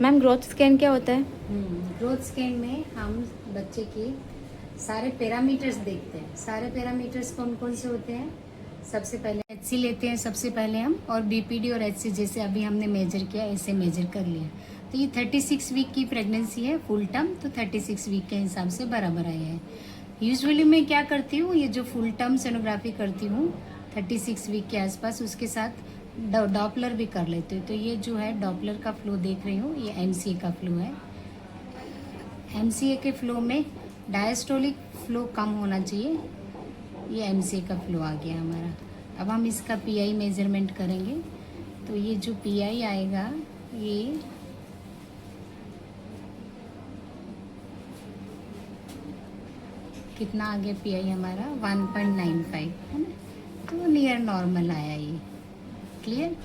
Ma'am growth scan क्या होता है? ग्रोथ स्कैन में हम बच्चे के सारे पैरामीटर्स देखते हैं। सारे पैरामीटर्स कौन कौन से होते हैं? सबसे पहले एचसी लेते हैं सबसे पहले हम, और बीपीडी और एचसी जैसे अभी हमने मेजर किया ऐसे मेजर कर लिया। तो ये 36 वीक की प्रेगनेंसी है फुल टर्म, तो 36 वीक के हिसाब से बराबर आया है। यूजुअली मैं क्या करती हूँ, ये जो फुल टर्म सोनोग्राफी करती हूँ 36 वीक के आसपास, उसके साथ डॉपलर भी कर लेती हूँ। तो ये जो है डॉपलर का फ्लो देख रही हूँ, ये एमसीए का फ्लो है। एमसीए के फ्लो में डायस्टोलिक फ्लो कम होना चाहिए। ये एमसीए का फ्लो आ गया हमारा। अब हम इसका पीआई मेजरमेंट करेंगे। तो ये जो पीआई आएगा, ये कितना आ गया पीआई हमारा 1.95 है ना, तो नियर नॉर्मल आया ये। क्लियर?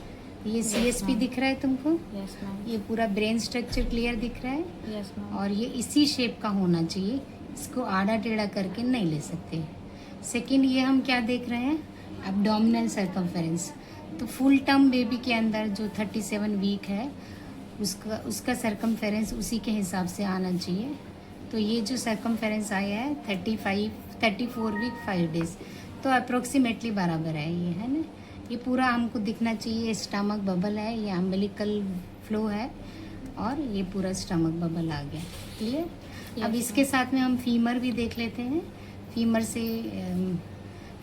ये सीएसपी दिख रहा है तुमको? Yes ma'am. ये पूरा ब्रेन स्ट्रक्चर क्लियर दिख रहा है? Yes ma'am. और ये इसी शेप का होना चाहिए, इसको आड़ा टेढ़ा करके नहीं ले सकते। सेकंड, ये हम क्या देख रहे हैं, एब्डोमिनल सर्कमफेरेंस। तो फुल टर्म बेबी के अंदर जो 37 वीक है उसका सर्कमफेरेंस उसी के हिसाब से आना चाहिए। तो ये जो सर्कमफेरेंस आया है 34 वीक 5 डेज, तो अप्रोक्सीमेटली बराबर है ये, है ना। ये पूरा हमको दिखना चाहिए। स्टमक बबल है, ये अम्बिलिकल फ्लो है, और ये पूरा स्टमक बबल आ गया। क्लियर? अब इसके साथ में हम फीमर भी देख लेते हैं। फीमर से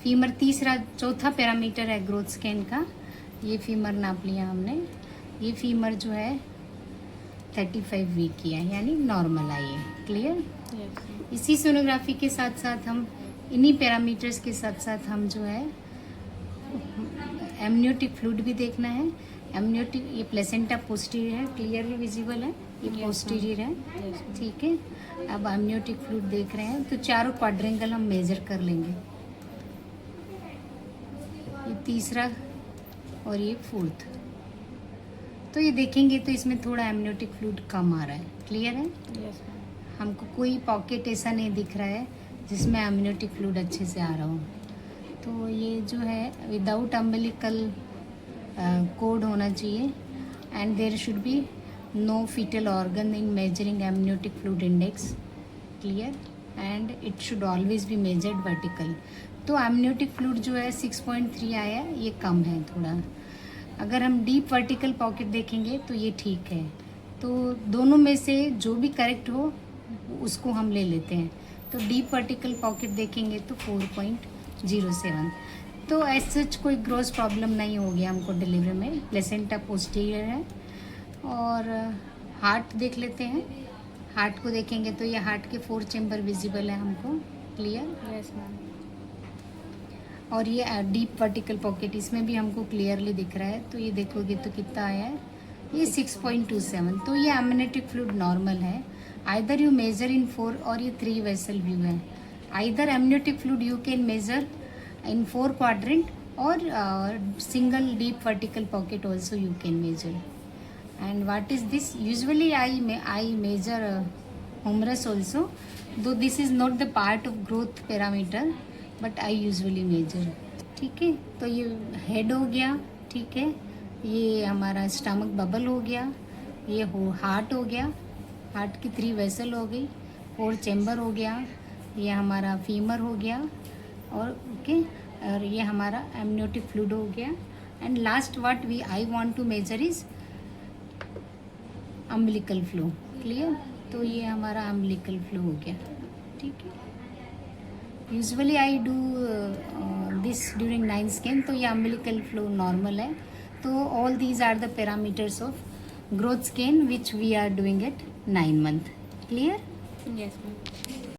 फीमर चौथा पैरामीटर है ग्रोथ स्कैन का। ये फीमर नाप लिया हमने। ये फीमर जो है 35 वीक की है, यानी नॉर्मल आई है। क्लियर? इसी सोनोग्राफी के साथ साथ हम इन्हीं पैरामीटर्स के साथ साथ हम जो है एमनियोटिक फ्लूइड भी देखना है। एमनियोटिक, ये प्लेसेंटा पोस्टीरियर है, क्लियरली विजिबल है, ये पोस्टीरियर है। ठीक है। अब एमनियोटिक फ्लूइड देख रहे हैं, तो चारों क्वाड्रेंगल हम मेजर कर लेंगे। ये तीसरा और ये फोर्थ। तो ये देखेंगे तो इसमें थोड़ा एमनियोटिक फ्लूइड कम आ रहा है। क्लियर है? Yes ma'am. हमको कोई पॉकेट ऐसा नहीं दिख रहा है जिसमें एमनियोटिक फ्लूइड अच्छे से आ रहा हो। तो ये जो है विदाउट अम्बिलिकल कोड होना चाहिए, and there should be no fetal organ in measuring amniotic fluid index. Clear? And it should always be measured vertical. तो एमनियोटिक फ्लूइड जो है 6.3 आया, ये कम है थोड़ा। अगर हम डीप वर्टिकल पॉकेट देखेंगे तो ये ठीक है। तो दोनों में से जो भी करेक्ट हो उसको हम ले लेते हैं। तो डीप वर्टिकल पॉकेट देखेंगे तो 4.07। तो ऐसा कोई ग्रोस प्रॉब्लम नहीं हो गया हमको डिलीवरी में। प्लेसेंटा पोस्टीरियर है। और हार्ट देख लेते हैं। हार्ट को देखेंगे तो ये हार्ट के 4 चैम्बर विजिबल है हमको। क्लियर? Yes ma'am. और ये डीप वर्टिकल पॉकेट, इसमें भी हमको क्लियरली दिख रहा है। तो ये देखोगे तो कितना आया है, ये 6.27। तो ये एमनियोटिक फ्लूइड नॉर्मल है। आइदर यू मेजर इन 4, और ये 3 वेसल व्यू है। Either amniotic fluid you can measure in 4 quadrant, or single deep vertical pocket also you can measure. And what is this? Usually I measure humerus also, though this is not the part of growth parameter, but I usually measure. ठीक है। तो ये head हो गया। ठीक है। ये हमारा स्टमक बबल हो गया। ये हार्ट हो गया, हार्ट की 3 वेसल हो गई, 4 चैम्बर हो गया। ये हमारा फीमर हो गया, और ओके, और ये हमारा एमनियोटिक फ्लूइड हो गया। And last what I want to measure is umbilical flow. Clear? तो ये हमारा अम्बिलिकल फ्लो हो गया। ठीक है। Usually I do this during 9 scan. तो ये अम्बिलिकल फ्लो नॉर्मल है। तो all these are the parameters of growth scan which we are doing at 9 month. Clear? Yes ma'am.